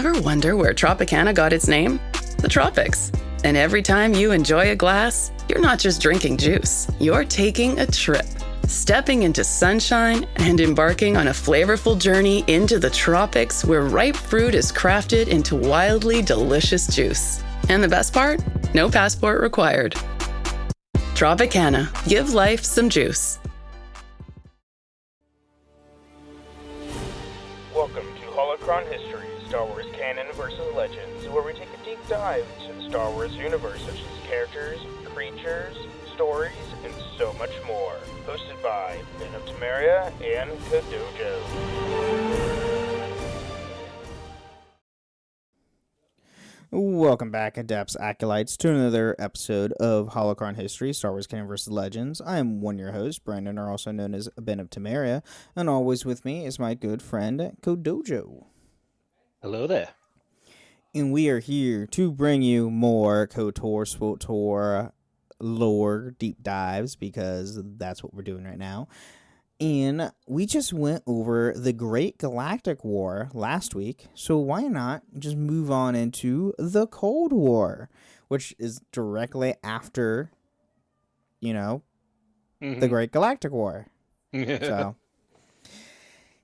Ever wonder where Tropicana got its name? The tropics. And every time you enjoy a glass, you're not just drinking juice, you're taking a trip. Stepping into sunshine and embarking on a flavorful journey into the tropics where ripe fruit is crafted into wildly delicious juice. And the best part? No passport required. Tropicana. Give life some juice. Welcome to Holocron History, Star Wars Canon versus Legends, where we take a deep dive into the Star Wars universe, such as characters, creatures, stories, and so much more. Hosted by Ben of Temeria and Kadojo. Welcome back, Adepts Acolytes, to another episode of Holocron History, Star Wars Canon vs. Legends. I am one your host, Brandon, or also known as Ben of Temeria, and always with me is my good friend, Kadojo. Hello there. And we are here to bring you more KOTOR, SWTOR lore deep dives, because that's what we're doing right now. And we just went over the Great Galactic War last week, so why not just move on into the Cold War, which is directly after, the Great Galactic War. So,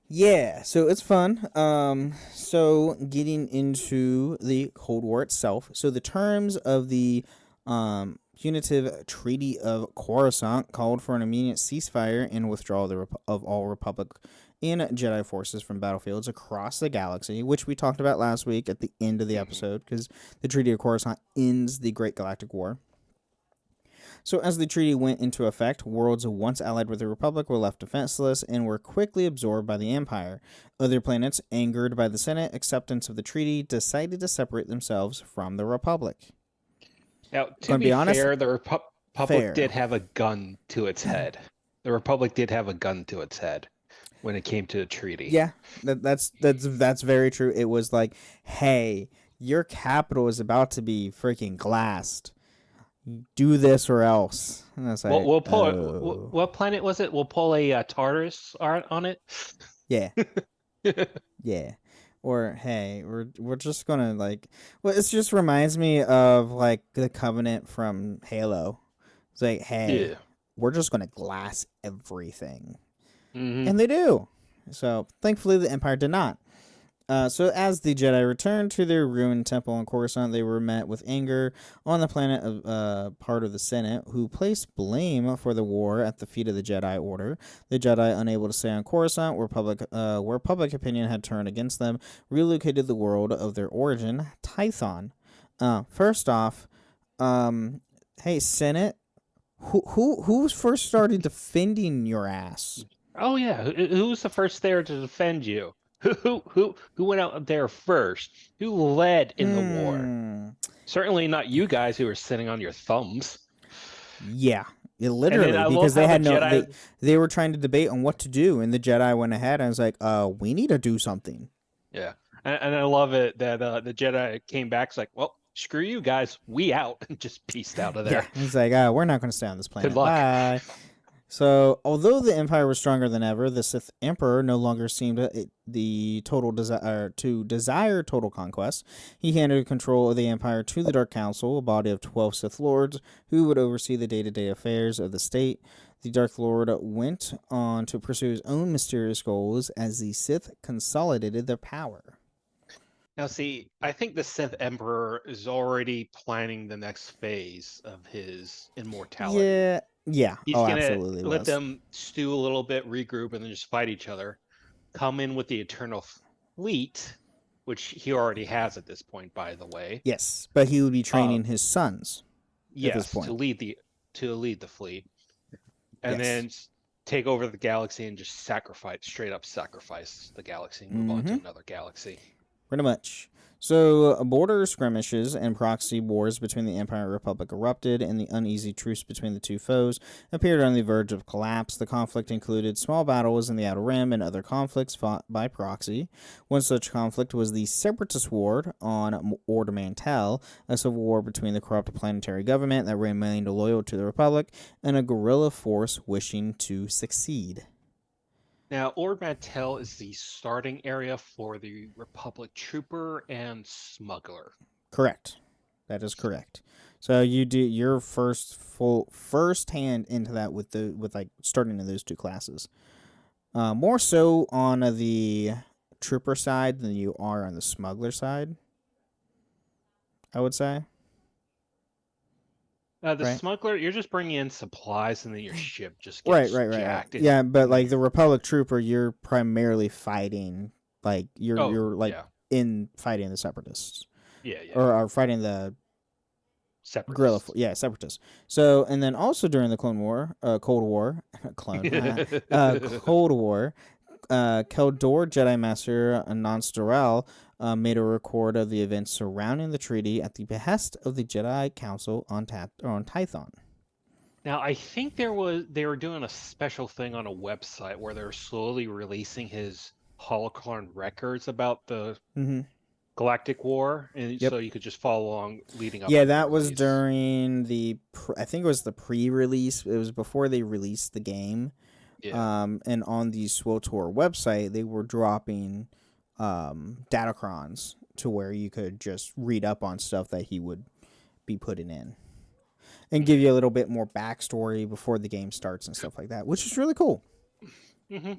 yeah, so it's fun. So getting into the Cold War itself, so the terms of the punitive Treaty of Coruscant called for an immediate ceasefire and withdrawal of all Republic and Jedi forces from battlefields across the galaxy, which we talked about last week at the end of the episode, because the Treaty of Coruscant ends the Great Galactic War. So as the treaty went into effect, worlds once allied with the Republic were left defenseless and were quickly absorbed by the Empire. Other planets, angered by the Senate acceptance of the treaty, decided to separate themselves from the Republic. Now, to be fair, the Republic did have a gun to its head. The Republic did have a gun to its head when it came to the treaty. Yeah, that's very true. It was like, hey, your capital is about to be freaking glassed. Do this or else. And that's like, we'll pull what planet was it? We'll pull a Tartarus on it. Yeah. Yeah. Or, hey, we're just gonna, it just reminds me of, the Covenant from Halo. It's like, hey, we're just gonna glass everything. Mm-hmm. And they do. So, thankfully, the Empire did not. So, as the Jedi returned to their ruined temple on Coruscant, they were met with anger on the planet of part of the Senate, who placed blame for the war at the feet of the Jedi Order. The Jedi, unable to stay on Coruscant, where public opinion had turned against them, relocated the world of their origin, Tython. First off, hey, Senate, who first started defending your ass? Oh yeah, who was the first there to defend you? Who went out there first? Who led in the war? Certainly not you guys who were sitting on your thumbs. Yeah, literally, because they had they were trying to debate on what to do, and the Jedi went ahead and was like, we need to do something. Yeah, and I love it that the Jedi came back. It's like, well, screw you guys, we out, and just peaced out of there. Yeah, it's like, we're not going to stay on this planet. Good luck. Bye. So, although the Empire was stronger than ever, the Sith Emperor no longer seemed to desire total conquest. He handed control of the Empire to the Dark Council, a body of 12 Sith Lords who would oversee the day-to-day affairs of the state. The Dark Lord went on to pursue his own mysterious goals as the Sith consolidated their power. Now, see, I think the Sith Emperor is already planning the next phase of his immortality. Yeah. He's absolutely. Let them stew a little bit, regroup, and then just fight each other. Come in with the Eternal Fleet, which he already has at this point, by the way. Yes, but he would be training his sons. Yes, at this point. to lead the fleet, and then take over the galaxy and just straight up sacrifice the galaxy and move on to another galaxy. Pretty much. So, border skirmishes and proxy wars between the Empire and Republic erupted, and the uneasy truce between the two foes appeared on the verge of collapse. The conflict included small battles in the Outer Rim and other conflicts fought by proxy. One such conflict was the Separatist War on Ord Mantell, a civil war between the corrupt planetary government that remained loyal to the Republic and a guerrilla force wishing to succeed. Now, Ord Mantell is the starting area for the Republic Trooper and Smuggler. Correct. That is correct. So you do your first hand into that with like starting in those two classes. More so on the trooper side than you are on the smuggler side, I would say. The Right. Smuggler, you're just bringing in supplies and then your ship just Right. gets Right. jacked. Yeah, but like the Republic trooper, you're primarily fighting. Like you're like yeah. in fighting the separatists. Yeah, yeah. Or fighting the guerrilla, Separatists. separatists. So, and then also during the Cold War, Cold War, Keldor Jedi Master Nance Doral made a record of the events surrounding the treaty at the behest of the Jedi Council on Tython. Now, I think they were doing a special thing on a website where they're slowly releasing his holocron records about the Galactic War, and so you could just follow along leading up. Yeah, that was during I think it was the pre-release. It was before they released the game. Yeah. And on the SWTOR website, they were dropping datacrons to where you could just read up on stuff that he would be putting in and give you a little bit more backstory before the game starts and stuff like that, which is really cool. Mm-hmm.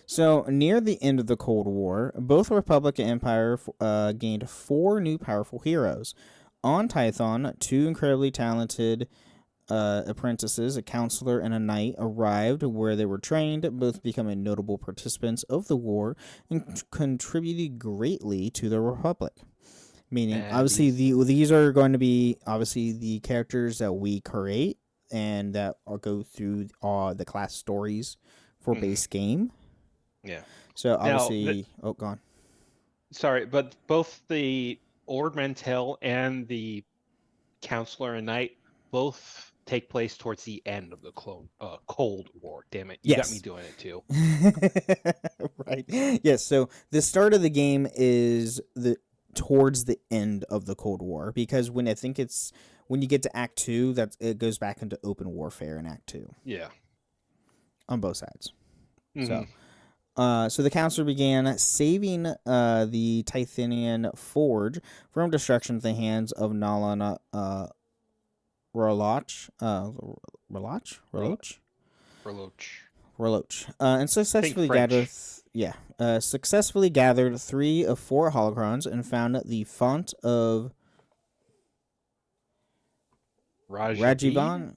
So, near the end of the Cold War, both Republic and Empire gained 4 new powerful heroes. On Tython, 2 incredibly talented apprentices, a counselor and a knight, arrived where they were trained, both becoming notable participants of the war and contributed greatly to the Republic. Meaning, obviously, these are going to be obviously the characters that we create and that go through the class stories for base game. Yeah. So obviously, go on. Sorry, but both the Ord Mantell and the counselor and knight both take place towards the end of the Cold War. Damn it, you got me doing it too. Right. Yes. So the start of the game is towards the end of the Cold War, because when you get to Act 2, it goes back into open warfare in Act 2. Yeah. On both sides. Mm-hmm. So the counselor began saving the Tythonian forge from destruction at the hands of Nalan Roloch, and successfully gathered 3 of 4 holocrons and found the font of Rajivari,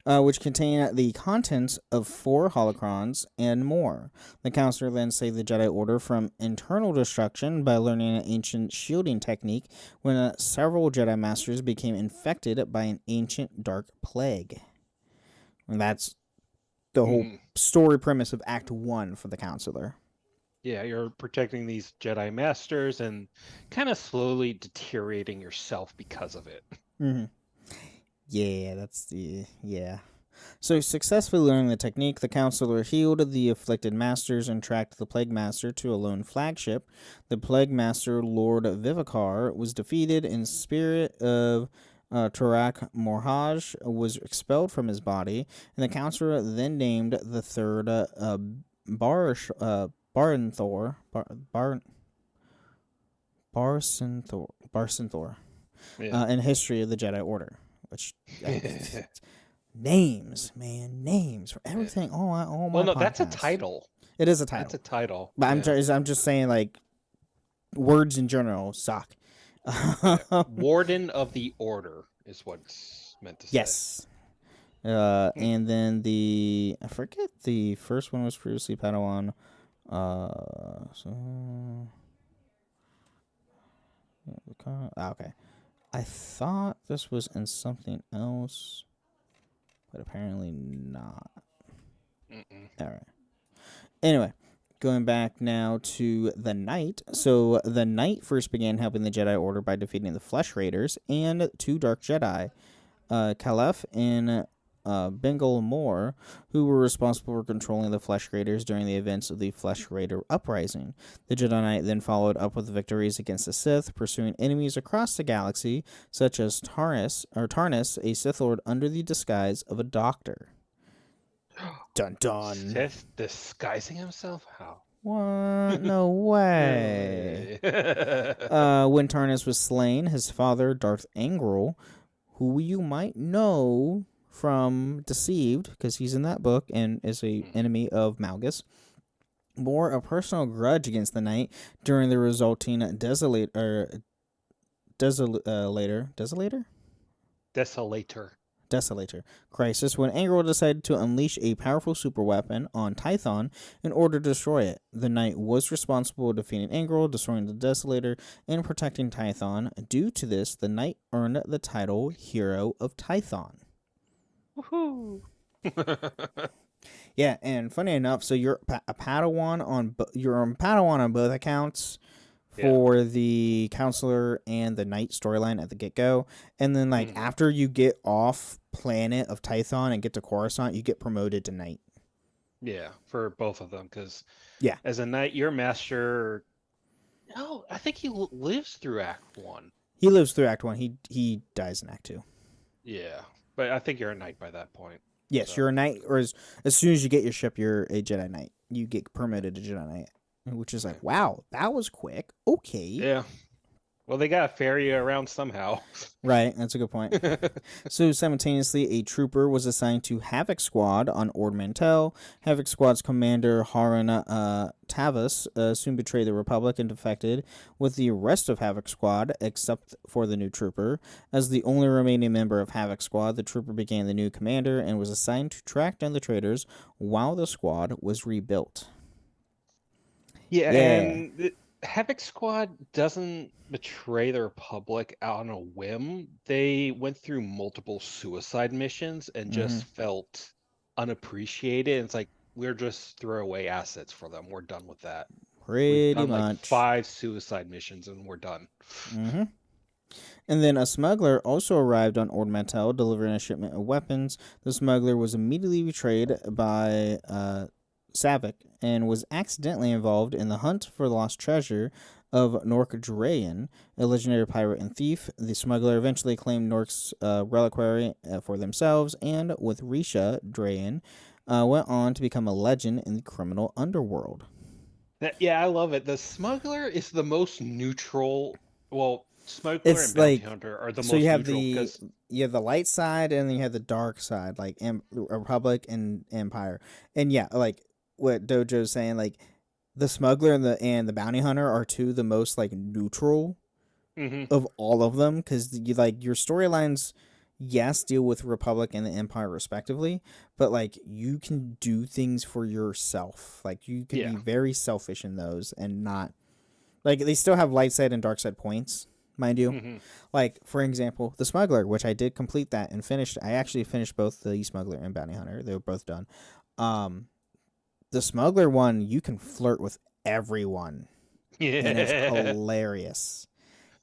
which contain the contents of 4 holocrons and more. The counselor then saved the Jedi Order from internal destruction by learning an ancient shielding technique when several Jedi Masters became infected by an ancient dark plague. And that's the whole story premise of Act 1 for the counselor. Yeah, you're protecting these Jedi Masters and kind of slowly deteriorating yourself because of it. Mm-hmm. Yeah, So, successfully learning the technique, the counselor healed the afflicted masters and tracked the Plague Master to a lone flagship. The Plague Master, Lord Vivicar, was defeated, and spirit of Tarak Morhaj was expelled from his body, and the counselor then named the third Barsenthor. In history of the Jedi Order. Which names for everything. All my podcasts. That's a title. It is a title. That's a title. But I'm just saying, like, words in general suck. Warden of the Order is what's meant to say. Yes. And then I forget the first one was previously Padawan. Okay. I thought this was in something else, but apparently not. All right. Anyway, going back now to the Knight. So the Knight first began helping the Jedi Order by defeating the Flesh Raiders and 2 Dark Jedi, Caliph and Bengal Moore, who were responsible for controlling the Flesh Raiders during the events of the Flesh Raider Uprising. The Jedi Knight then followed up with victories against the Sith, pursuing enemies across the galaxy, such as Tarnis, a Sith Lord under the disguise of a doctor. Dun dun. Sith disguising himself? How? What? No No way. way. When Tarnus was slain, his father, Darth Angral, who you might know from Deceived, because he's in that book and is a enemy of Malgus, bore a personal grudge against the Knight during the resulting Desolator crisis when Angral decided to unleash a powerful superweapon on Tython in order to destroy it. The Knight was responsible for defeating Angral, destroying the Desolator, and protecting Tython. Due to this, the Knight earned the title Hero of Tython. Woohoo! Yeah, and funny enough, so you're a Padawan on both accounts for the Counselor and the Knight storyline at the get-go. And then, like, after you get off planet of Tython and get to Coruscant, you get promoted to Knight. Yeah, for both of them, because yeah, as a Knight, your master... No, I think he lives through Act 1. He lives through Act 1. He dies in Act 2. Yeah, but I think you're a Knight by that point. Yes, you're a Knight, or as soon as you get your ship, you're a Jedi Knight. You get promoted to Jedi Knight. Which is like, wow, that was quick. Okay. Yeah. Well, they got to ferry you around somehow. Right, that's a good point. So simultaneously, a trooper was assigned to Havoc Squad on Ord Mantell. Havoc Squad's commander, Harun Tavus, soon betrayed the Republic and defected with the rest of Havoc Squad, except for the new trooper. As the only remaining member of Havoc Squad, the trooper became the new commander and was assigned to track down the traitors while the squad was rebuilt. Yeah, and the Havoc Squad doesn't betray the Republic on a whim. They went through multiple suicide missions and just felt unappreciated. It's like, we're just throwaway assets for them. We're done with that. Pretty We've done much. like 5 suicide missions and we're done. And then a smuggler also arrived on Ord Mantell, delivering a shipment of weapons. The smuggler was immediately betrayed by Savik and was accidentally involved in the hunt for the lost treasure of Nork Drayan, a legendary pirate and thief. The smuggler eventually claimed Nork's reliquary for themselves, and with Risha Drayan, went on to become a legend in the criminal underworld. Yeah, I love it. The smuggler is the most neutral. Well, smuggler and bounty hunter are the most neutral. You have the light side and then you have the dark side, like Republic and Empire. And yeah, like what Dojo's saying, like the smuggler and the bounty hunter are two the most like neutral of all of them, because you like your storylines, yes, deal with Republic and the Empire respectively, but like you can do things for yourself. Like you can be very selfish in those and not like they still have light side and dark side points, mind you. Like for example, the smuggler, which I did complete that and finished. I actually finished both the smuggler and bounty hunter. They were both done. The smuggler one, you can flirt with everyone. Yeah. And it's hilarious.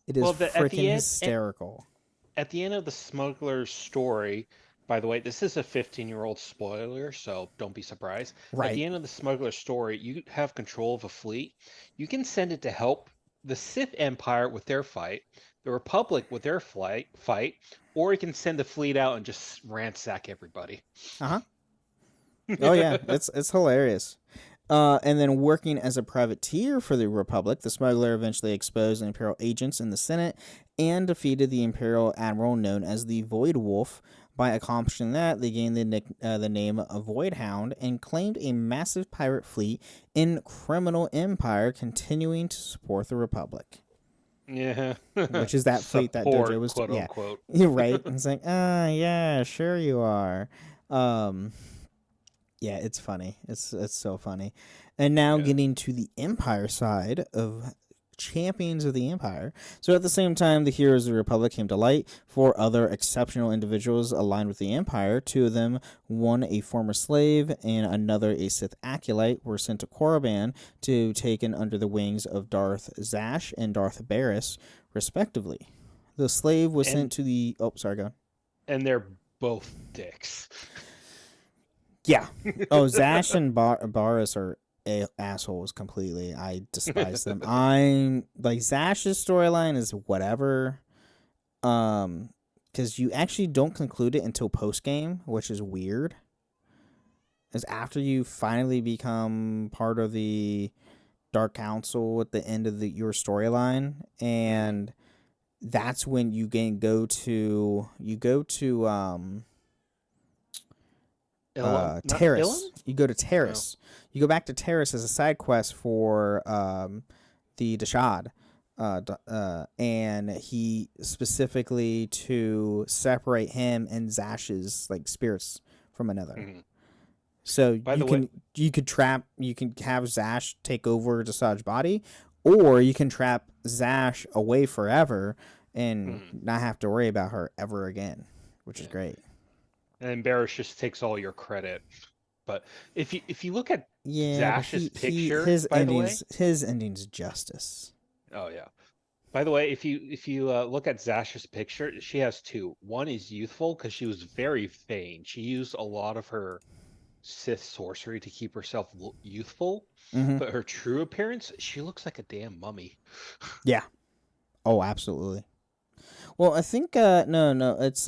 It is freaking hysterical. At the end of the smuggler's story, by the way, this is a 15-year-old spoiler, so don't be surprised. Right. At the end of the smuggler's story, you have control of a fleet. You can send it to help the Sith Empire with their fight, the Republic with their fight, or you can send the fleet out and just ransack everybody. Oh yeah, it's hilarious. And then working as a privateer for the Republic, the smuggler eventually exposed Imperial agents in the Senate and defeated the Imperial admiral known as the Void Wolf. By accomplishing that, they gained the name of Void Hound and claimed a massive pirate fleet in Criminal Empire, continuing to support the Republic. Yeah. Which is that fleet that Dojo was... quote unquote. You're right. It's like, yeah, sure you are. Yeah, it's funny. It's so funny. And now getting to the Empire side of Champions of the Empire. So at the same time, the heroes of the Republic came to light. 4 other exceptional individuals aligned with the Empire. 2 of them, one a former slave and another a Sith acolyte, were sent to Korriban to taken under the wings of Darth Zash and Darth Barris, respectively. The slave was sent to the... Oh, sorry, go on. And they're both dicks. Yeah. Oh, Zash and Barris are assholes completely. I despise them. I'm like, Zash's storyline is whatever. Because you actually don't conclude it until post game, which is weird. is after you finally become part of the Dark Council at the end of your storyline, and that's when you go to Not Terrace. Ilum? You go to No. Terrace. You go back to Terrace as a side quest for the Dashad. And he specifically to separate him and Zash's like spirits from another. Mm-hmm. So By you the way, you can have Zash take over Dashad's body, or you can trap Zash away forever and not have to worry about her ever again, which is great. and Barrish just takes all your credit. But if you look at Yeah, but Zash's picture, by the way, his ending's justice. oh yeah. By the way, if you look at Zash's picture, she has two. One is youthful because she was very vain. She used a lot of her Sith sorcery to keep herself youthful, but her true appearance, she looks like a damn mummy. Yeah. Oh, absolutely. Well, I think no, it's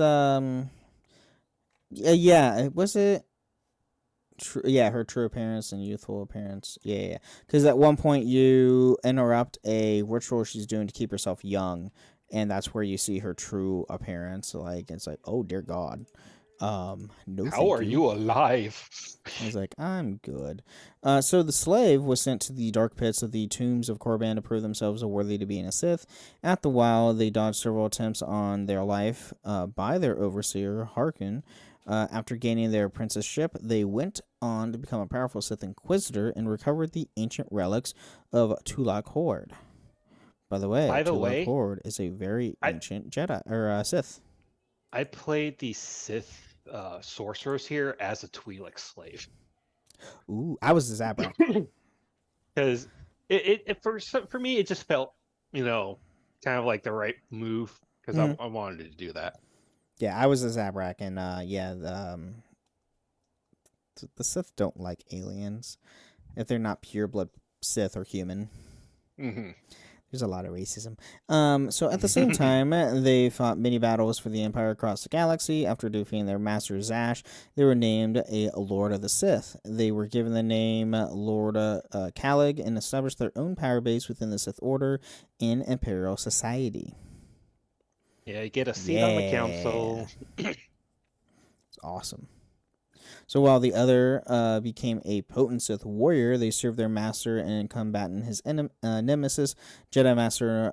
yeah, was it her true appearance and youthful appearance. Yeah. Because at one point you interrupt a ritual she's doing to keep herself young, and that's where you see her true appearance. Like it's like, oh dear God, no. How are you alive? I was like, I'm good. So the slave was sent to the dark pits of the tombs of Korriban to prove themselves worthy to being a Sith. At the while, they dodged several attempts on their life by their overseer Harkon. After gaining their apprenticeship, they went on to become a powerful Sith Inquisitor and recovered the ancient relics of Tulak Horde. By the way, Tulak Horde is a very ancient Jedi or Sith. I played the Sith sorcerers here as a Twi'lek slave. Ooh, I was a Zabrak. Because it for me it just felt kind of like the right move because I wanted to do that. Yeah, I was a Zabrak, and the Sith don't like aliens if they're not pureblood Sith or human. Mm-hmm. There's a lot of racism. So at the same time, they fought many battles for the Empire across the galaxy. After defeating their master Zash, they were named a Lord of the Sith. They were given the name Lord Calig and established their own power base within the Sith Order in Imperial Society. Yeah, you get a seat on the council. It's awesome. So while the other became a potent Sith warrior, they served their master and combatant his nemesis, Jedi Master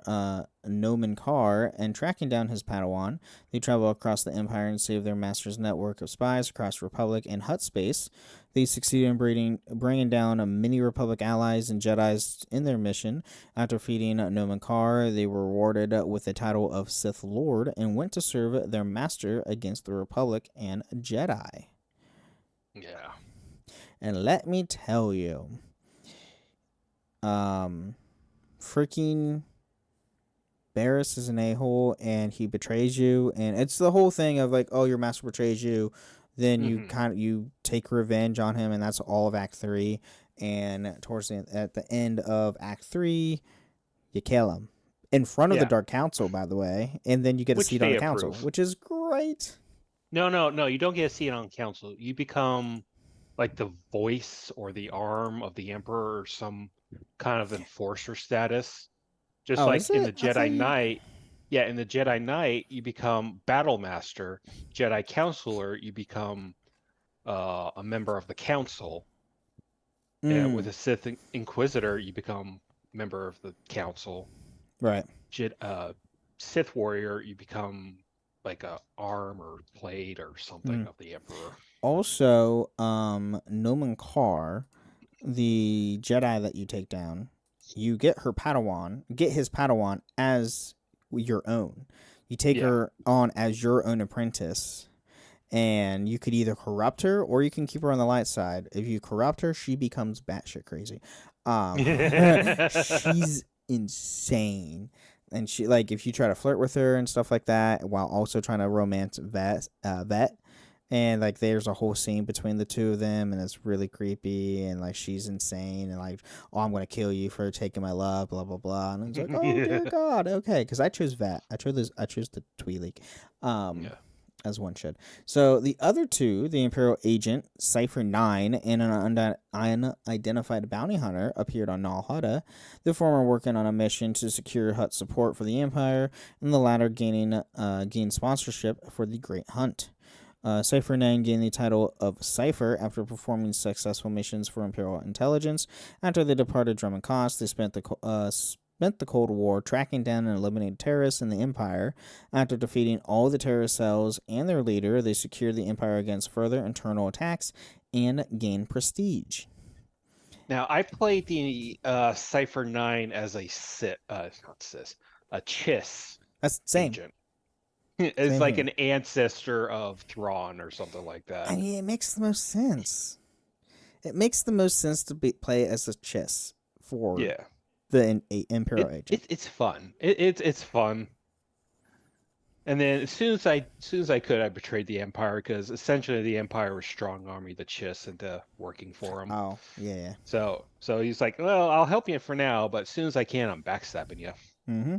Nomen Karr, and tracking down his Padawan. They travel across the Empire and save their master's network of spies across Republic and Hutt space. They succeeded in bringing down many Republic allies and Jedis in their mission. After defeating Nomen Karr, they were rewarded with the title of Sith Lord and went to serve their master against the Republic and Jedi. Yeah. And let me tell you, freaking Barriss is an a-hole and he betrays you, and it's the whole thing of like, oh, your master betrays you, then you take revenge on him, and that's all of Act 3. And at the end of Act 3, you kill him in front of the Dark Council, by the way, and then you get a seat on the council, which is great. No, you don't get a seat on council. You become like the voice or the arm of the Emperor or some kind of enforcer status. Just like in the Jedi Knight. Yeah, in the Jedi Knight, you become Battle Master. Jedi Counselor, you become a member of the Council. And with a Sith Inquisitor, you become member of the Council. Right. Sith Warrior, you become like a arm or plate or something of the Emperor. Also, Nomen Karr, the Jedi that you take down, you get his Padawan as your own. You take her on as your own apprentice, and you could either corrupt her or you can keep her on the light side. If you corrupt her, she becomes batshit crazy. She's insane. And she, like, if you try to flirt with her and stuff like that, while also trying to romance Vet, and like there's a whole scene between the two of them, and it's really creepy, and like she's insane, and like, oh, I'm gonna kill you for taking my love, blah blah blah, and it's like, oh dear God, okay, because I chose Vet, I chose the Twi'lek, as one should. So the other two, the Imperial Agent, Cypher 9, and an unidentified bounty hunter appeared on Nal Hutta, the former working on a mission to secure Hutt support for the Empire, and the latter gained sponsorship for the Great Hunt. Cypher 9 gained the title of Cypher after performing successful missions for Imperial intelligence. After they departed Drum and Koss, they spent the Cold War tracking down and eliminating terrorists in the Empire. After defeating all the terrorist cells and their leader, they secured the Empire against further internal attacks and gained prestige. Now, I played the Cypher 9 as a Chiss That's same. agent. It's Same like here. an ancestor of Thrawn or something like that. I mean, it makes the most sense. It makes the most sense to play as a Chiss for the Imperial agent. It's fun. It's fun. And then as soon as I could, I betrayed the Empire because essentially the Empire was strong arming the Chiss into working for him. Oh, yeah. So he's like, well, I'll help you for now, but as soon as I can, I'm backstabbing you. Mm-hmm.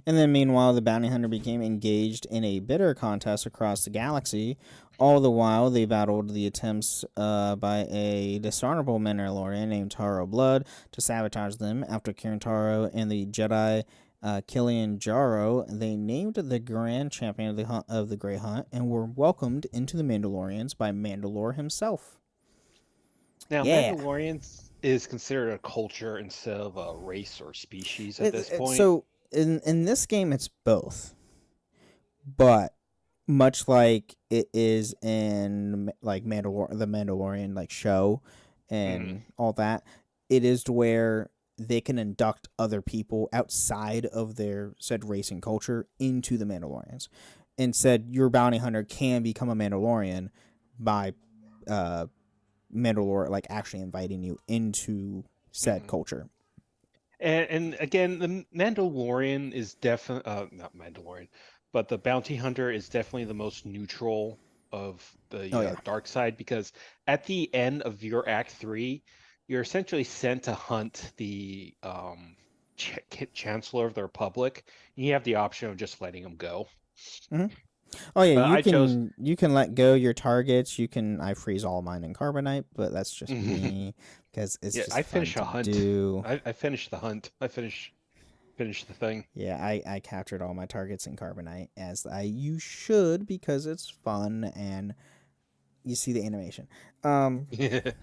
And then meanwhile, the bounty hunter became engaged in a bitter contest across the galaxy. All the while, they battled the attempts by a dishonorable Mandalorian named Taro Blood to sabotage them. After killing Taro and the Jedi Killian Jaro, they named the Grand Champion of the Great Hunt and were welcomed into the Mandalorians by Mandalore himself. Now, Mandalorians is considered a culture instead of a race or species at this point. So in this game, it's both, but much like it is in like the Mandalorian like show and all that, it is to where they can induct other people outside of their said race and culture into the Mandalorians. And said your bounty hunter can become a Mandalorian by Mandalore like actually inviting you into said culture. And again, the Mandalorian is definitely not Mandalorian, but the bounty hunter is definitely the most neutral of the dark side, because at the end of your Act 3, you're essentially sent to hunt the Chancellor of the Republic. And you have the option of just letting him go. Mm-hmm. Oh yeah, you can let go your targets. I freeze all mine in carbonite, but that's just me because it's just I finished fun a hunt. Do. I finished the hunt. I finished the thing. Yeah, I captured all my targets in carbonite you should, because it's fun and you see the animation.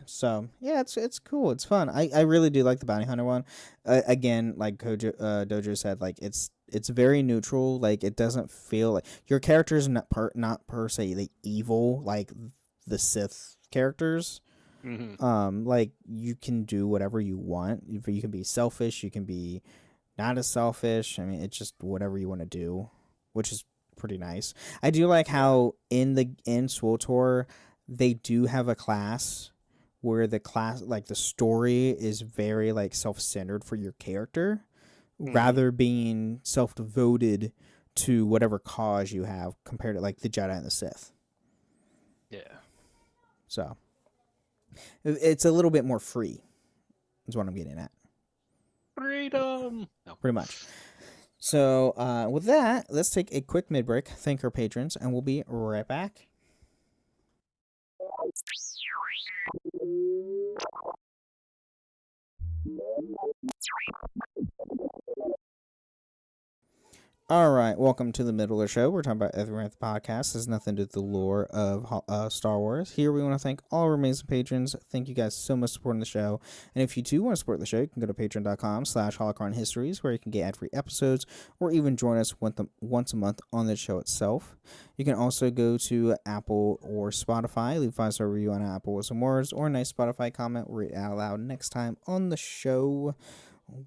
So yeah, it's cool. It's fun. I really do like the bounty hunter one. Again, like Dojo said, like it's very neutral. Like it doesn't feel like your character is not per se the evil like the Sith characters. Like you can do whatever you want. You can be selfish. You can be not as selfish. I mean, it's just whatever you want to do, which is pretty nice. I do like how in SWTOR they do have a class where the story is very like self-centered for your character, rather being self-devoted to whatever cause you have, compared to like the Jedi and the Sith. Yeah. So it's a little bit more free, is what I'm getting at. Freedom. No. Pretty much. So with that, let's take a quick mid-break, thank our patrons, and we'll be right back. All right, welcome to the middle of the show. We're talking about everything at the podcast. There's nothing to do with the lore of Star Wars. Here we want to thank all our amazing patrons. Thank you guys so much for supporting the show. And if you do want to support the show, you can go to patreon.com/holocronhistories, where you can get ad-free episodes or even join us once a month on the show itself. You can also go to Apple or Spotify, leave a 5-star review on Apple with some words, or a nice Spotify comment. We'll read it out loud next time on the show,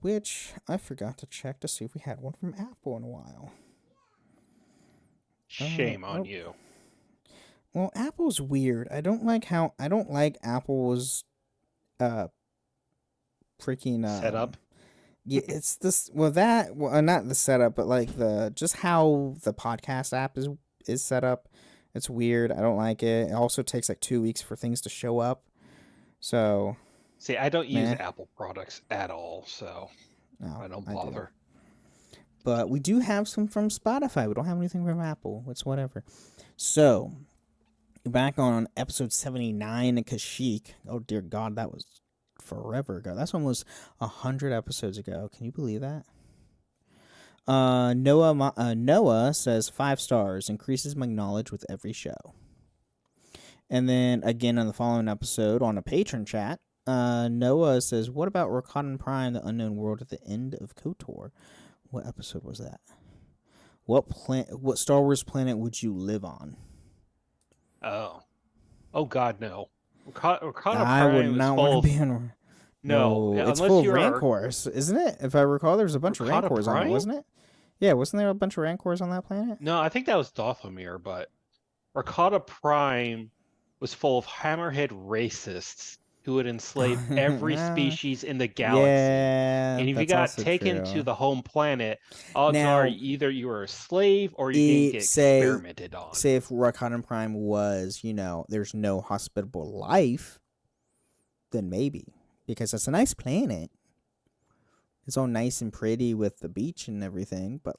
which I forgot to check to see if we had one from Apple in a while. Shame on you. Well, Apple's weird. I don't like Apple's freaking setup. Yeah, it's this. Well, not the setup, but like just how the podcast app is set up. It's weird. I don't like it. It also takes like 2 weeks for things to show up. So. See, I don't use Apple products at all, so I don't bother. But we do have some from Spotify. We don't have anything from Apple. It's whatever. So, back on episode 79 of Kashyyyk. Oh, dear God, that was forever ago. That's almost 100 episodes ago. Can you believe that? Noah says 5 stars, increases my knowledge with every show. And then again on the following episode on a patron chat, Noah says, what about Rakatan Prime, the unknown world at the end of KOTOR? What episode was that? What Star Wars planet would you live on? Oh God, no. Rakata I would Prime is not full want of... to be on. No, It's unless full of you're Rancors, isn't it? If I recall, there was a bunch of Rakata Rancors on it, Prime? wasn't it? Yeah, wasn't there a bunch of Rancors on that planet? No, I think that was Dathomir, but Rakata Prime was full of hammerhead racists who would enslave every species in the galaxy. Yeah, And if you that's got also taken true. to the home planet, odds are Now, either you were a slave or you didn't get experimented on. Say if Rakatan Prime was, there's no hospitable life, then maybe. Because it's a nice planet. It's all nice and pretty with the beach and everything, but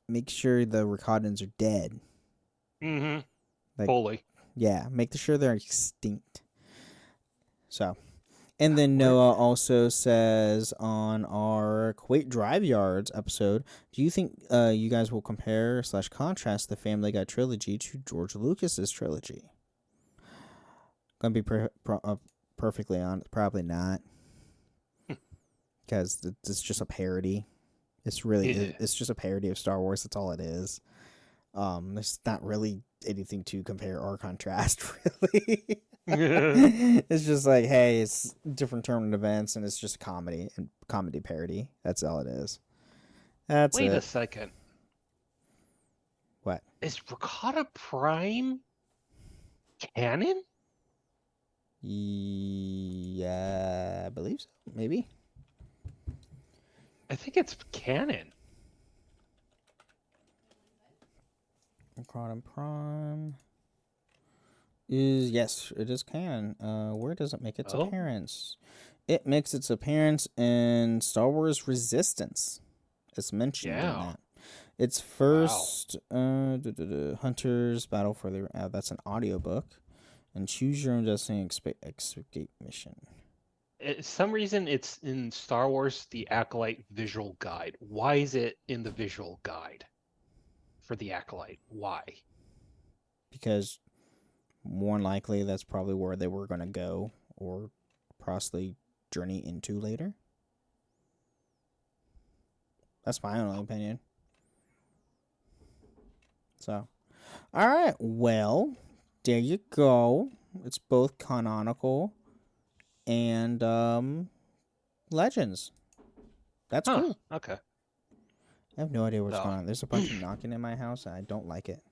make sure the Rakatans are dead. Mm-hmm. Fully. Yeah, make sure they're extinct. So, and then Noah also says on our Kuwait Drive Yards episode, do you think you guys will compare / contrast the Family Guy trilogy to George Lucas's trilogy? Gonna be perfectly honest, probably not, because it's just a parody. It's just a parody of Star Wars. That's all it is. There's not really anything to compare or contrast, really. It's just like, hey, it's different tournament events, and it's just a comedy parody. That's all it is. Wait a second. What? Is Rakata Prime canon? Yeah, I believe so. Maybe. I think it's canon. Rakatan Prime yes, it is canon. Where does it make its appearance? It makes its appearance in Star Wars Resistance. It's mentioned in that. Its first Hunters Battle for the that's an audiobook, and Choose Your Own Destiny Escape Mission. Some reason it's in Star Wars The Acolyte visual guide. Why is it in the visual guide for The Acolyte? Why? Because more than likely that's probably where they were going to go or possibly journey into later. That's my only opinion. So, all right, well, there you go. It's both canonical and Legends. That's cool. Okay. I have no idea what's going on. There's a bunch of knocking in my house, and I don't like it.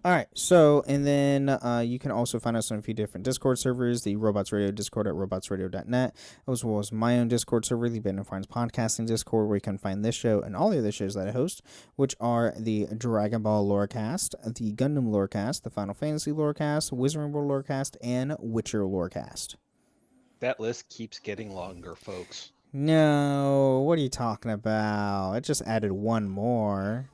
All right, so, and then you can also find us on a few different Discord servers, the Robots Radio Discord at robotsradio.net, as well as my own Discord server, the Ben and Friends Podcasting Discord, where you can find this show and all the other shows that I host, which are the Dragon Ball Lorecast, the Gundam Lorecast, the Final Fantasy Lorecast, Wizarding World Lorecast, and Witcher Lorecast. That list keeps getting longer, folks. No, what are you talking about? I just added one more.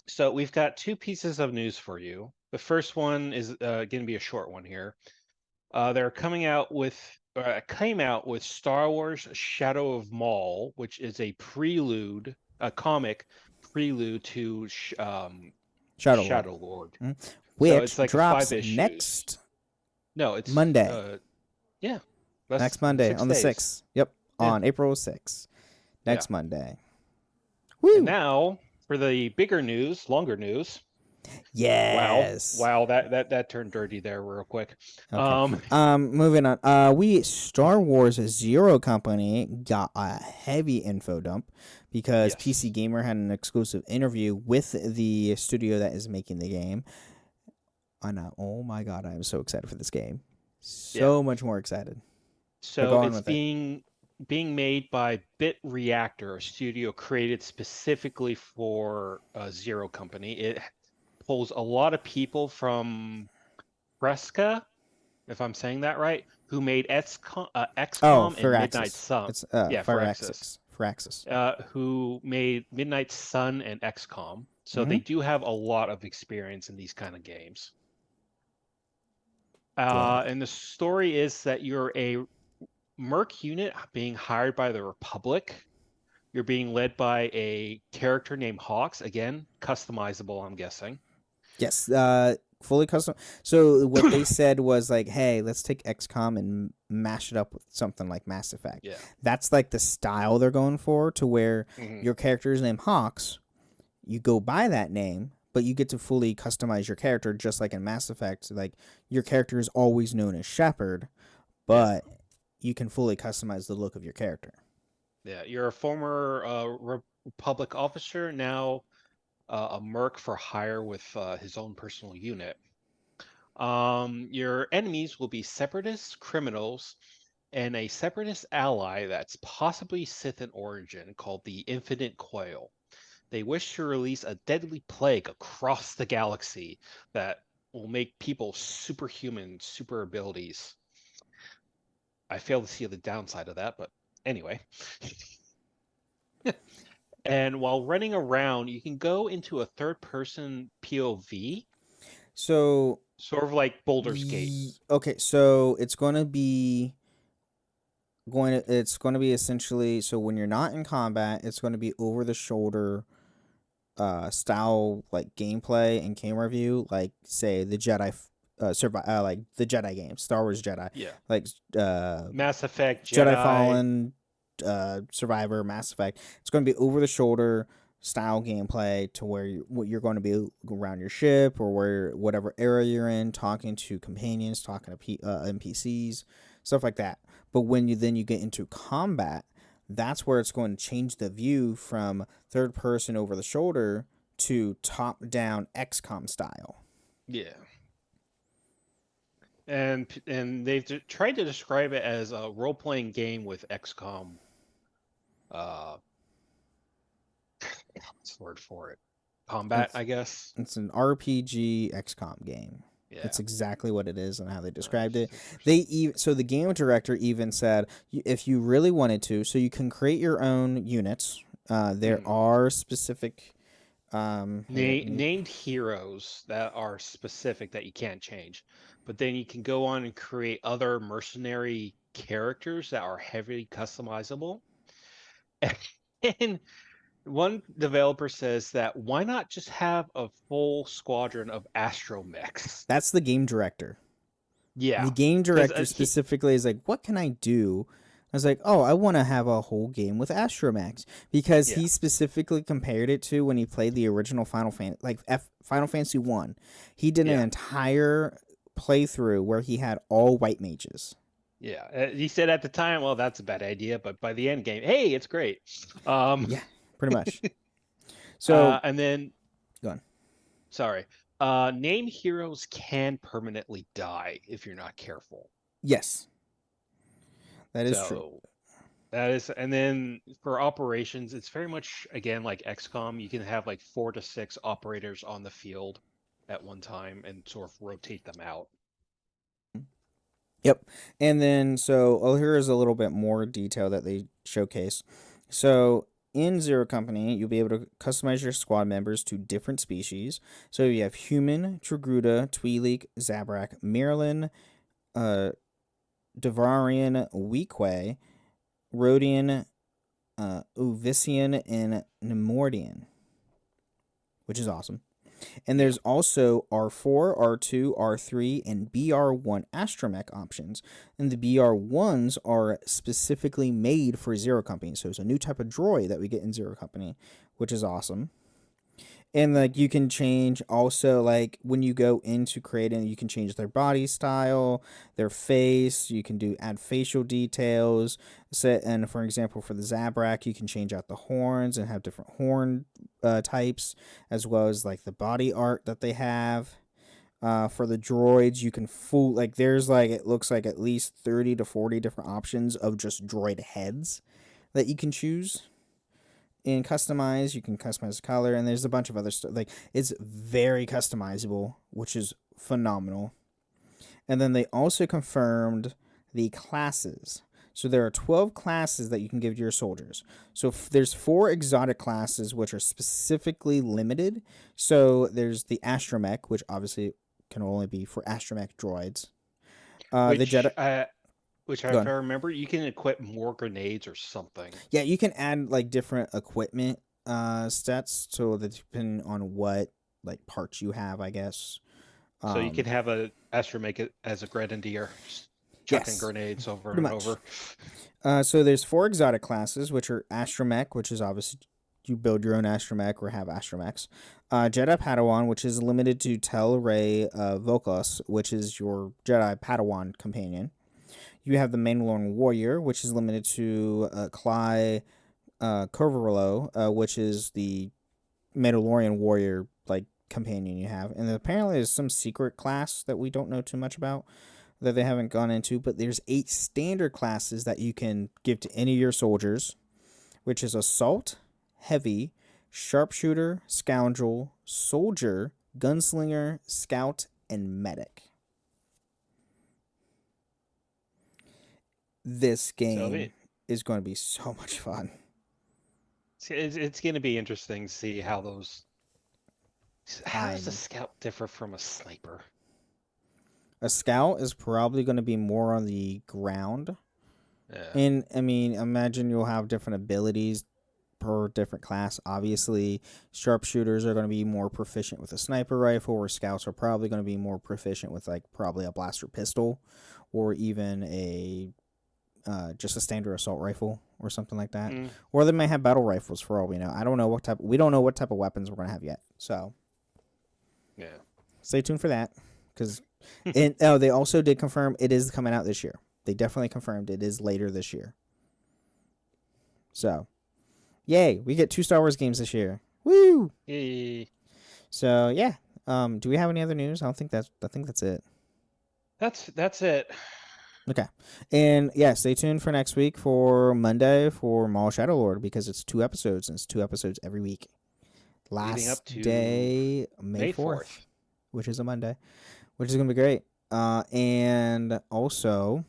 So we've got 2 pieces of news for you. The first one is going to be a short one here. They're came out with Star Wars Shadow of Maul, which is a comic prelude to Shadow Lord. Mm-hmm. Which so it's like drops 5 issues. next Monday. Next Monday on the 6th. Yep, on April 6th. Next Monday. Woo! And now for the bigger news, longer news. Yes. Wow, that turned dirty there real quick. Okay. Moving on. We Star Wars Zero Company got a heavy info dump because PC Gamer had an exclusive interview with the studio that is making the game. Oh my god, I am so excited for this game. So much more excited. So it's being made by Bit Reactor, a studio created specifically for Zero Company. It pulls a lot of people from Fresca if I'm saying that right, who made Oh, XCOM and Midnight Firaxis. Sun. It's Yeah, Firaxis. Firaxis. Who made Midnight Sun and XCOM. So Mm-hmm. they do have a lot of experience in these kind of games. Yeah. And the story is that you're a merc unit being hired by the Republic. You're being led by a character named Hawks. Again, customizable, I'm guessing. Yes. Fully custom. So what they said was like, hey, let's take XCOM and mash it up with something like Mass Effect. Yeah. That's like the style they're going for, to where Mhm. your character is named Hawks. You go by that name, but you get to fully customize your character, just like in Mass Effect. Like, your character is always known as Shepard, but you can fully customize the look of your character. Yeah, you're a former Republic officer, now a merc for hire with his own personal unit. Your enemies will be separatist criminals and a separatist ally that's possibly Sith in origin called the Infinite Coil. They wish to release a deadly plague across the galaxy that will make people superhuman, super abilities. I fail to see the downside of that, but anyway. And while running around, you can go into a third person POV, So, sort of like Boulder's Gate. okay, so it's going to be essentially, so when you're not in combat, it's going to be over the shoulder style, like gameplay and camera view, like say the like the Jedi games, Star Wars Jedi, Yeah. like Mass Effect, Jedi Fallen, Survivor, Mass Effect. It's going to be over the shoulder style gameplay, to where you're going to be around your ship, or whatever area you're in, talking to companions, talking to NPCs, stuff like that. But when you get into combat, that's where it's going to change the view from third person over the shoulder to top down XCOM style. Yeah. And they've tried to describe it as a role playing game with XCOM. What's the word for it? Combat, I guess. It's an RPG XCOM game. Yeah. That's exactly what it is, and how they described it. So the game director even said, if you really wanted to, so you can create your own units. There are specific named heroes that are specific that you can't change, but then you can go on and create other mercenary characters that are heavily customizable. And one developer says that why not just have a full squadron of astromechs? That's the game director. Yeah. The game director specifically is like, what can I do? I was like, oh, I want to have a whole game with astromechs, because he specifically compared it to when he played the original Final Fantasy 1. He did an entire playthrough where he had all white mages. Yeah, he said at the time, well, that's a bad idea, but by the end game, hey, it's great. Yeah, pretty much. So, and then, go on. Sorry. Named heroes can permanently die if you're not careful. Yes. That is true. That is, and then for operations, it's very much, again, like XCOM. You can have like 4 to 6 operators on the field at one time and sort of rotate them out. Yep. And then, so here is a little bit more detail that they showcase. So in Zero Company, you'll be able to customize your squad members to different species. So you have human, Trigruda, Twi'lek, Zabrak, Merlin, Devaronian, Weequay, Rhodian, Uvisian, and Nemordian, which is awesome. And there's also R4, R2, R3, and BR1 astromech options. And the BR1s are specifically made for Zero Company. So it's a new type of droid that we get in Zero Company, which is awesome. And like, you can change also, like when you go into creating, you can change their body style, their face. You can add facial details. And for example, for the Zabrak, you can change out the horns and have different horn types, as well as like the body art that they have. For the droids, you can there's it looks like at least 30 to 40 different options of just droid heads that you can choose and customize. You can customize the color, and there's a bunch of other stuff. Like, it's very customizable, which is phenomenal. And then they also confirmed the classes. So there are 12 classes that you can give to your soldiers. So there's 4 exotic classes which are specifically limited. So there's the astromech, which obviously can only be for astromech droids. The Jedi. Which, if I remember, you can equip more grenades or something. Yeah, you can add like different equipment stats, so that depending on what like parts you have, I guess. So you can have a astromech it as a grenadier, chucking grenades over and over. So there's 4 exotic classes, which are astromech, which is obviously you build your own astromech or have astromechs. Jedi Padawan, which is limited to Tel Rey Vokos, which is your Jedi Padawan companion. You have the Mandalorian Warrior, which is limited to Cly Corverlo, which is the Mandalorian Warrior like companion you have. And apparently there's some secret class that we don't know too much about that they haven't gone into, but there's 8 standard classes that you can give to any of your soldiers, which is Assault, Heavy, Sharpshooter, Scoundrel, Soldier, Gunslinger, Scout, and Medic. This game is going to be so much fun. It's going to be interesting to see how those... How does a scout differ from a sniper? A scout is probably going to be more on the ground. Yeah. And, I mean, imagine you'll have different abilities per different class. Obviously, sharpshooters are going to be more proficient with a sniper rifle, or scouts are probably going to be more proficient with, like, probably a blaster pistol, or even a... just a standard assault rifle or something like that. Or they may have battle rifles for all we know. We don't know what type of weapons we're going to have yet. So, yeah. Stay tuned for that. They also did confirm it is coming out this year. They definitely confirmed it is later this year. So, yay. We get 2 Star Wars games this year. Woo! Yay. So, yeah. Do we have any other news? I think that's it. That's it. Okay. And yeah, stay tuned for next week for Monday for Maul Shadow Lord, because it's 2 episodes, and it's 2 episodes every week. Last day, May 4th, which is a Monday, which is going to be great. And also,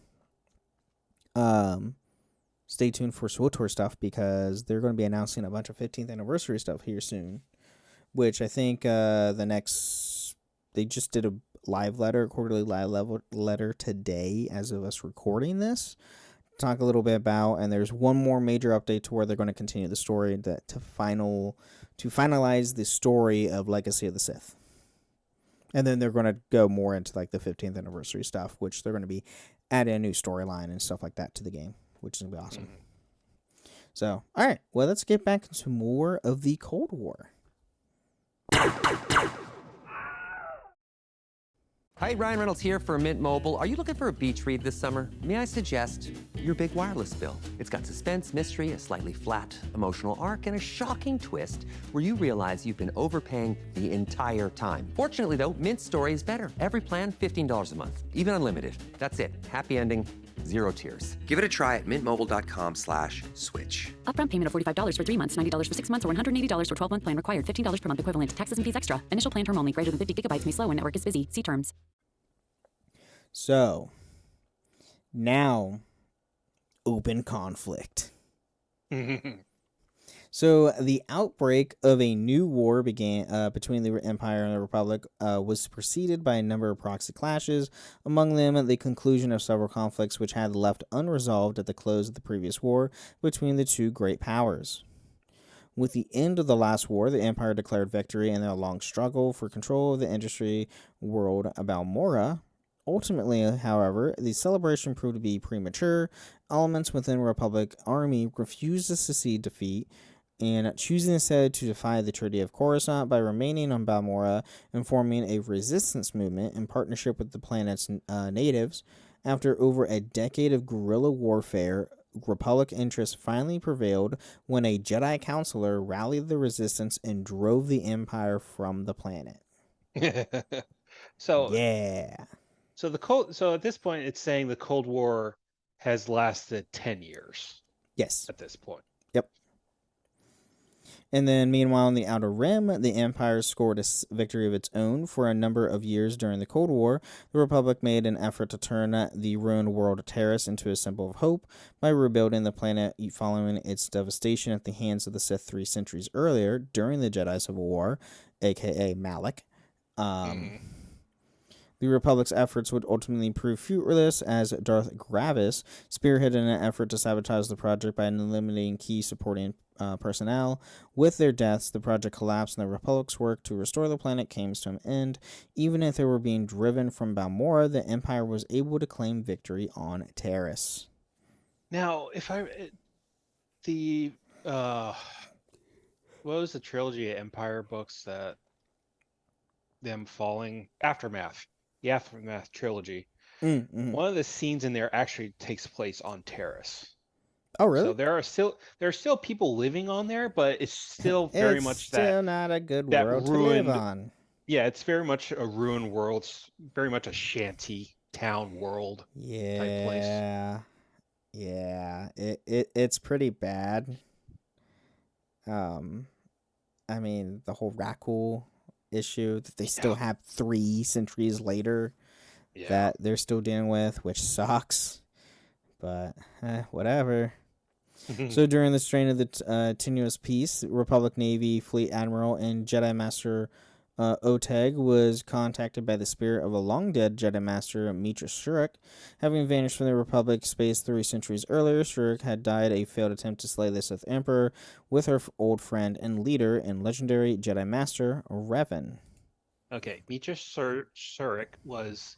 stay tuned for SWTOR stuff, because they're going to be announcing a bunch of 15th anniversary stuff here soon, which I think they just did a quarterly live letter today as of us recording this. Talk a little bit about, and there's one more major update to where they're going to continue the story to finalize the story of Legacy of the Sith. And then they're going to go more into like the 15th anniversary stuff, which they're going to be adding a new storyline and stuff like that to the game, which is going to be awesome. So, all right, well, let's get back into more of the Cold War. Hi, Ryan Reynolds here for Mint Mobile. Are you looking for a beach read this summer? May I suggest your big wireless bill? It's got suspense, mystery, a slightly flat emotional arc, and a shocking twist where you realize you've been overpaying the entire time. Fortunately, though, Mint's story is better. Every plan, $15 a month, even unlimited. That's it. Happy ending. 0 tears. Give it a try at mintmobile.com/switch. Upfront payment of $45 for 3 months, $90 for 6 months, or $180 for 12-month plan required. $15 per month equivalent. Taxes and fees extra. Initial plan term only. Greater than 50 gigabytes may slow when network is busy. See terms. So, now, open conflict. So, the outbreak of a new war began between the Empire and the Republic was preceded by a number of proxy clashes, among them the conclusion of several conflicts which had left unresolved at the close of the previous war between the 2 great powers. With the end of the last war, the Empire declared victory in their long struggle for control of the industry world Balmorra. Ultimately, however, the celebration proved to be premature. Elements within the Republic army refused to concede defeat, and choosing instead to defy the Treaty of Coruscant by remaining on Balmorra and forming a resistance movement in partnership with the planet's natives. After over a decade of guerrilla warfare, Republic interest finally prevailed when a Jedi counselor rallied the resistance and drove the Empire from the planet. So at this point, it's saying the Cold War has lasted 10 years. Yes. At this point. Yep. And then, meanwhile, in the Outer Rim, the Empire scored a victory of its own for a number of years during the Cold War. The Republic made an effort to turn the ruined world of Terrace into a symbol of hope by rebuilding the planet following its devastation at the hands of the Sith 3 centuries earlier during the Jedi Civil War, aka Malak. The Republic's efforts would ultimately prove fruitless as Darth Gravis spearheaded an effort to sabotage the project by eliminating key supporting personnel. With their deaths, the project collapsed and the Republic's work to restore the planet came to an end. Even if they were being driven from Balmorra, the Empire was able to claim victory on Terrace. Now, what was the trilogy of Empire books that them falling? Aftermath. The Aftermath trilogy. One of the scenes in there actually takes place on Terrace. Oh, really? So there are still people living on there, but it's still very much not a good world to live on. Yeah, it's very much a ruined world. It's very much a shanty town world type place. Yeah. It's pretty bad. I mean, the whole Rakul issue that they still have 3 centuries later that they're still dealing with, which sucks. But whatever. So during the strain of the tenuous peace, Republic Navy Fleet Admiral and Jedi Master Oteg was contacted by the spirit of a long-dead Jedi Master, Mitra Shurek. Having vanished from the Republic space 3 centuries earlier, Shurek had died a failed attempt to slay the Sith Emperor with her old friend and leader and legendary Jedi Master, Revan. Okay, Mitra Shurek was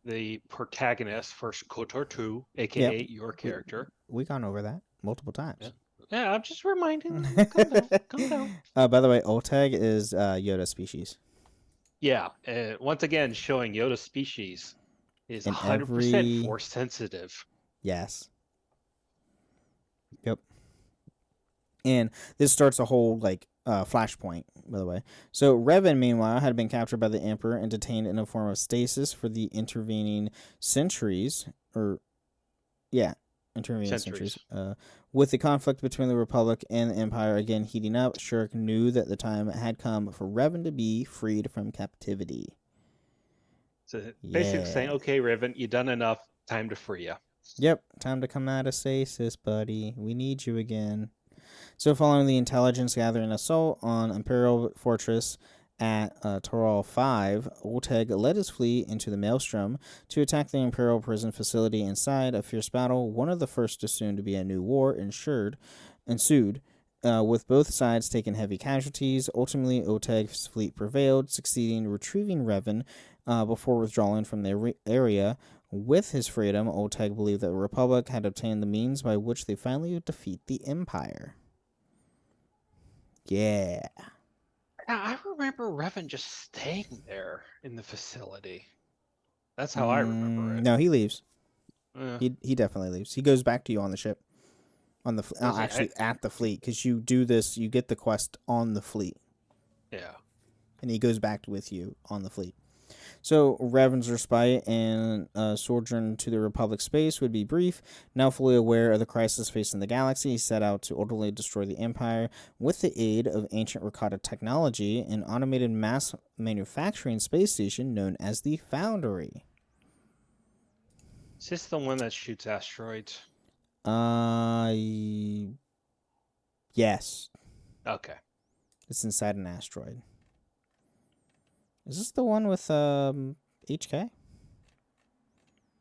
the protagonist for KOTOR 2, a.k.a. your character. We gone over that multiple times. Yeah, I'm just reminding you. Calm down. By the way, Oteg is Yoda species. Yeah, once again, showing Yoda species is 100% force sensitive. Yes. Yep. And this starts a whole, flashpoint, by the way. So Revan, meanwhile, had been captured by the Emperor and detained in a form of stasis for the intervening centuries. With the conflict between the Republic and the Empire again heating up, Shurek knew that the time had come for Revan to be freed from captivity. So basically saying, okay, Revan, you've done enough. Time to free you. Yep, time to come out of stasis, buddy. We need you again. So following the intelligence gathering assault on Imperial Fortress at Toral 5, Oteg led his fleet into the Maelstrom to attack the Imperial prison facility inside. A fierce battle, one of the first to soon to be a new war, ensued, with both sides taking heavy casualties. Ultimately, Oteg's fleet prevailed, succeeding retrieving Revan before withdrawing from the area. With his freedom, Oteg believed that the Republic had obtained the means by which they finally would defeat the Empire. Yeah. Now, I remember Revan just staying there in the facility. That's how I remember it. No, he leaves. He definitely leaves. He goes back to you on the ship. On the at the fleet, because you do this, you get the quest on the fleet. Yeah. And he goes back with you on the fleet. So Revan's respite and sojourn to the Republic space would be brief. Now fully aware of the crisis facing the galaxy, he set out to ultimately destroy the Empire with the aid of ancient Rakata technology, an automated mass manufacturing space station known as the Foundry. Is this the one that shoots asteroids? Yes. Okay. It's inside an asteroid. Is this the one with HK?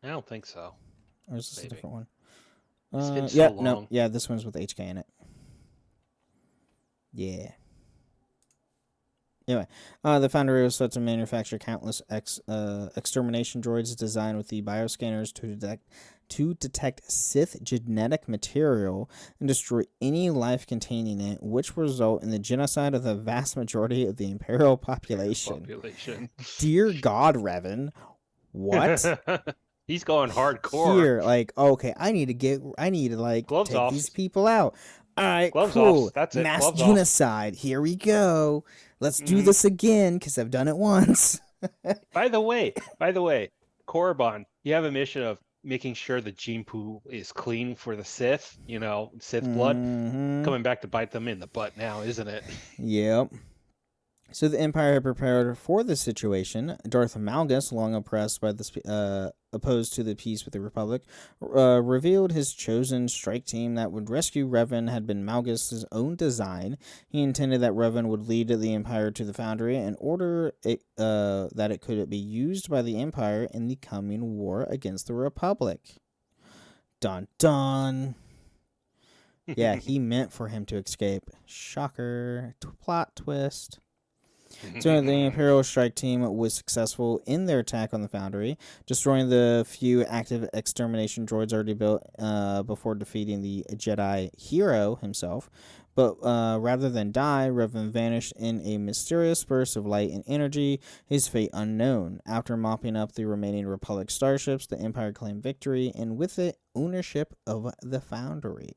I don't think so. Or is this a different one? It's been so long. No, yeah, this one's with HK in it. Yeah. Anyway, the Foundry was set to manufacture countless extermination droids designed with the bioscanners to detect Sith genetic material and destroy any life containing it, which will result in the genocide of the vast majority of the Imperial population. Dear God, Revan, what? He's going hardcore. Here, okay, I need to Gloves take off. These people out. All right, Gloves cool. off. That's it. Mass Gloves genocide. Off. Here we go. Let's do this again because I've done it once. By the way, Korriban, you have a mission of making sure the gene pool is clean for the Sith, Sith blood, Mm-hmm. coming back to bite them in the butt now, isn't it? Yep. So the Empire had prepared for this situation. Darth Malgus, long oppressed by opposed to the peace with the Republic, revealed his chosen strike team that would rescue Revan had been Malgus' own design. He intended that Revan would lead the Empire to the Foundry in order that it could be used by the Empire in the coming war against the Republic. Dun dun. Yeah, he meant for him to escape. Shocker. Plot twist. So the Imperial Strike Team was successful in their attack on the Foundry, destroying the few active extermination droids already built before defeating the Jedi hero himself. But rather than die, Revan vanished in a mysterious burst of light and energy, his fate unknown. After mopping up the remaining Republic starships, the Empire claimed victory, and with it, ownership of the Foundry.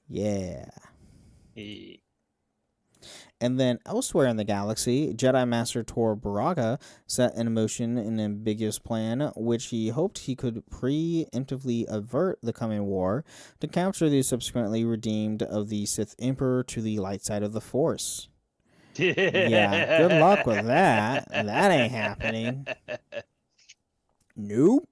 Yeah. And then elsewhere in the galaxy, Jedi Master Tor Baraga set in motion an ambiguous plan, which he hoped he could preemptively avert the coming war to capture the subsequently redeemed of the Sith Emperor to the light side of the Force. Yeah, good luck with that. That ain't happening. Nope.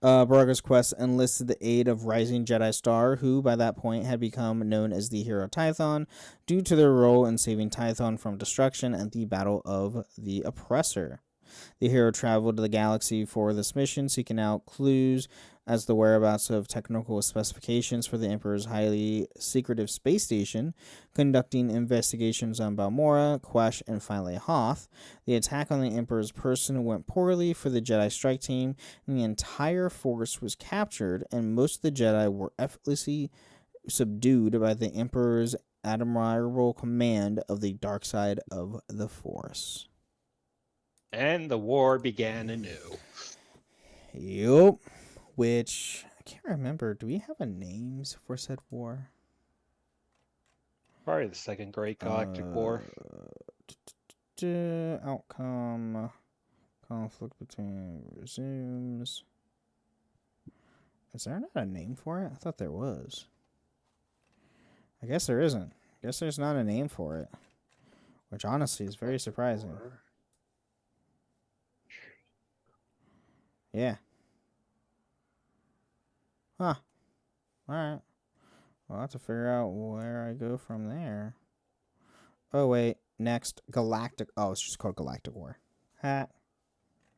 Baraga's quest enlisted the aid of Rising Jedi Star, who by that point had become known as the Hero Tython, due to their role in saving Tython from destruction at the Battle of the Oppressor. The hero traveled to the galaxy for this mission, seeking out clues as the whereabouts of technical specifications for the Emperor's highly secretive space station, conducting investigations on Balmorra, Quesh, and finally Hoth. The attack on the Emperor's person went poorly for the Jedi Strike Team, and the entire force was captured, and most of the Jedi were effortlessly subdued by the Emperor's admirable command of the dark side of the Force. And the war began anew. Yup. Which, I can't remember. Do we have a names for said war? Probably the Second Great Galactic War. Outcome. Conflict between resumes. Is there not a name for it? I thought there was. I guess there isn't. I guess there's not a name for it. Which honestly is very surprising. Yeah. Huh. Alright. Well, I'll have to figure out where I go from there. Oh, wait. Next. Galactic. Oh, it's just called Galactic War. Ha.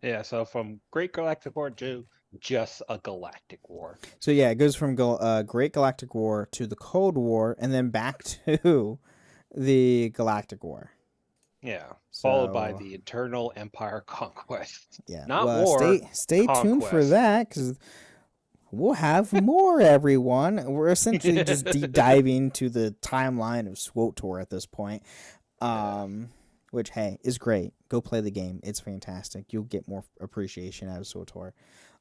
Yeah, so from Great Galactic War to just a Galactic War. So, yeah, it goes from Great Galactic War to the Cold War and then back to the Galactic War. Yeah. Followed by the Eternal Empire Conquest. Yeah. Not war. Stay tuned for that, because we'll have more, everyone. We're essentially just deep diving to the timeline of SWTOR at this point, which, hey, is great. Go play the game. It's fantastic. You'll get more appreciation out of SWTOR.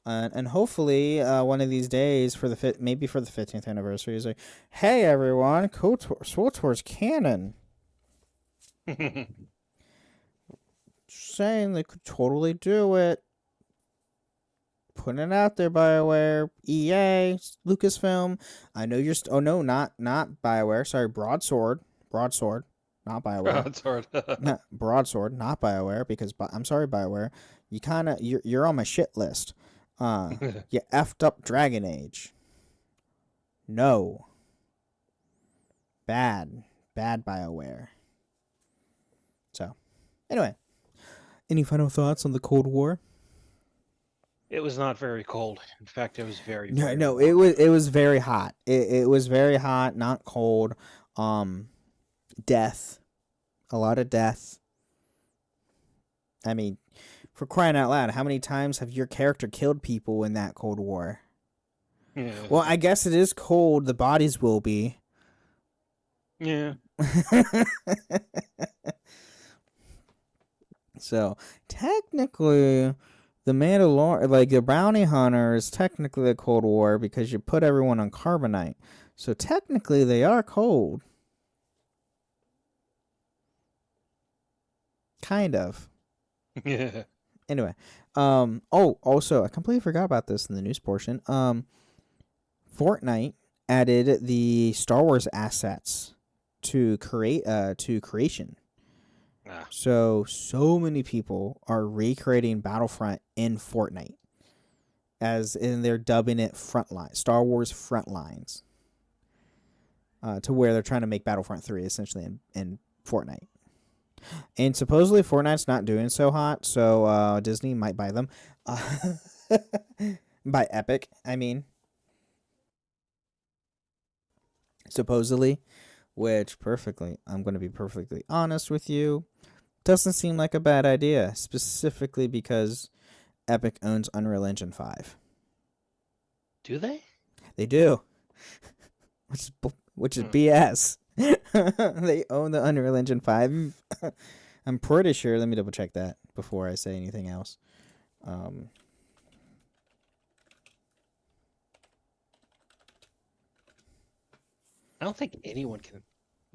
And hopefully, one of these days, maybe for the 15th anniversary, is like, hey, everyone, SWTOR's canon. Saying they could totally do it. Putting it out there, BioWare, EA, Lucasfilm. I know you're not BioWare. Sorry, Broadsword, not BioWare. Broadsword, not BioWare. Because I'm sorry, BioWare. You're on my shit list. You effed up Dragon Age. No. Bad BioWare. So, anyway, any final thoughts on the Cold War? It was not very cold. In fact, it was very No, warm. it was very hot. It was very hot, not cold. Death. A lot of death. I mean, for crying out loud, how many times have your character killed people in that Cold War? Yeah. Well, I guess it is cold. The bodies will be. Yeah. So, technically, the Mandalorian, like the bounty hunter, is technically a Cold War because you put everyone on carbonite. So, technically, they are cold. Kind of. Yeah. Anyway, also, I completely forgot about this in the news portion. Fortnite added the Star Wars assets to creation. So many people are recreating Battlefront in Fortnite, and they're dubbing it Frontline, Star Wars Frontlines, to where they're trying to make Battlefront 3 essentially in Fortnite. And supposedly Fortnite's not doing so hot, so Disney might buy them. By Epic, I mean. Supposedly, which I'm going to be perfectly honest with you, doesn't seem like a bad idea, specifically because Epic owns Unreal Engine 5. Do they? They do. Which is BS. They own the Unreal Engine 5. I'm pretty sure. Let me double check that before I say anything else. I don't think anyone can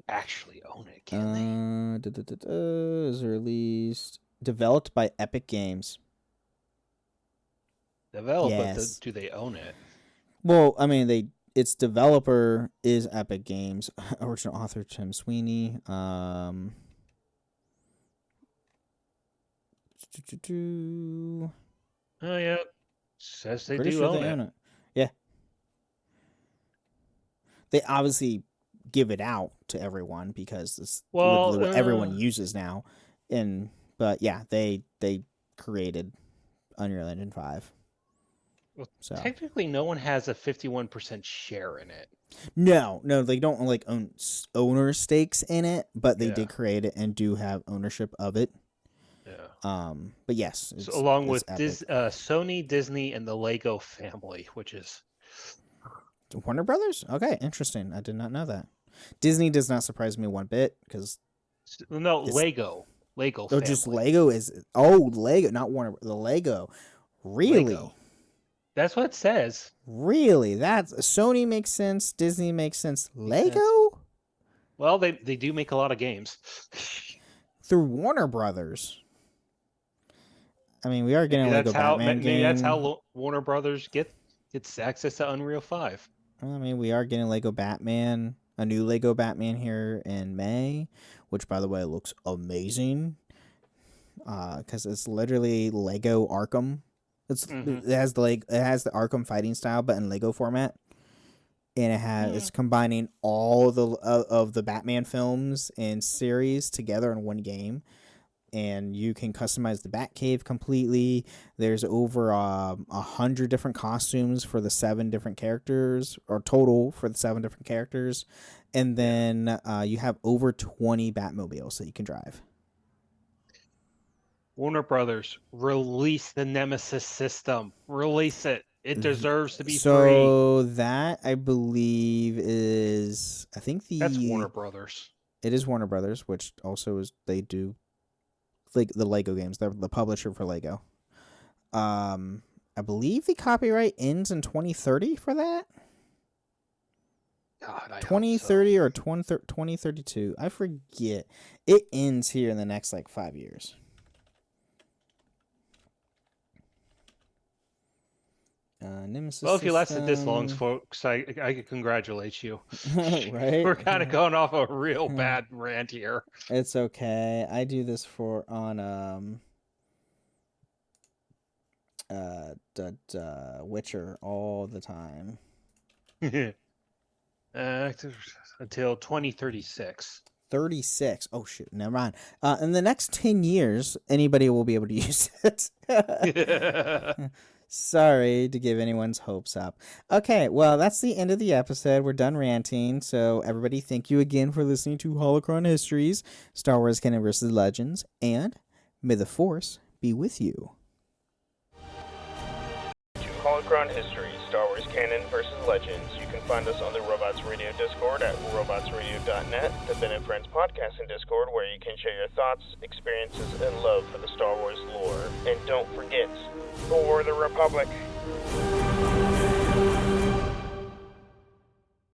actually own it, can they? Is released, developed by Epic Games. Developed, yes. But do they own it? Well, I mean, its developer is Epic Games. Original author Tim Sweeney. Oh yeah, says they do own it. Yeah. They obviously give it out to everyone because it's literally what everyone uses now. But yeah, they created Unreal Engine 5. Well, so technically, no one has a 51% share in it. No, they don't own owner stakes in it, but they did create it and do have ownership of it. Yeah. But yes, so along with Sony, Disney, and the Lego family, which is Warner Brothers. Okay, interesting. I did not know that. Disney does not surprise me one bit because Lego. Oh, family. Just Lego is Lego, not Warner. The Lego, really. Lego. That's what it says. Really? Sony makes sense. Disney makes sense. Lego? Well, they do make a lot of games. Through Warner Brothers. I mean, we are getting a Lego Batman game. Maybe that's how Warner Brothers gets access to Unreal 5. I mean, we are getting Lego Batman, a new Lego Batman here in May, which, by the way, looks amazing. Because it's literally Lego Arkham. It has the Arkham fighting style, but in Lego format, and it's combining all of the Batman films and series together in one game, and you can customize the Batcave completely. There's over 100 different costumes for the 7 different characters, or total for the 7 different characters, and then you have over 20 Batmobiles that you can drive. Warner Brothers, release the Nemesis system. Release it. It deserves to be free. So that, I believe, is... That's Warner Brothers. It is Warner Brothers, which also is... They do the Lego games. They're the publisher for Lego. I believe the copyright ends in 2030 for that? God, I 2030 or 2032. I forget. It ends here in the next, 5 years. Nemesis well, if you system. lasted this long, folks, I could congratulate you. Right? We're kind of going off a real bad rant here. It's okay. I do this on Witcher all the time. Until 2036. 36. Oh shoot, never mind. In the next 10 years, anybody will be able to use it. Sorry to give anyone's hopes up. Okay, well, that's the end of the episode. We're done ranting. So, everybody, thank you again for listening to Holocron Histories, Star Wars Canon vs. Legends, and may the Force be with you. To Holocron Histories, Star Wars Canon vs. Legends, you can find us on the Robots Radio Discord at robotsradio.net, the Ben and Friends podcast in Discord, where you can share your thoughts, experiences, and love for the Star Wars lore. And don't forget, for the Republic!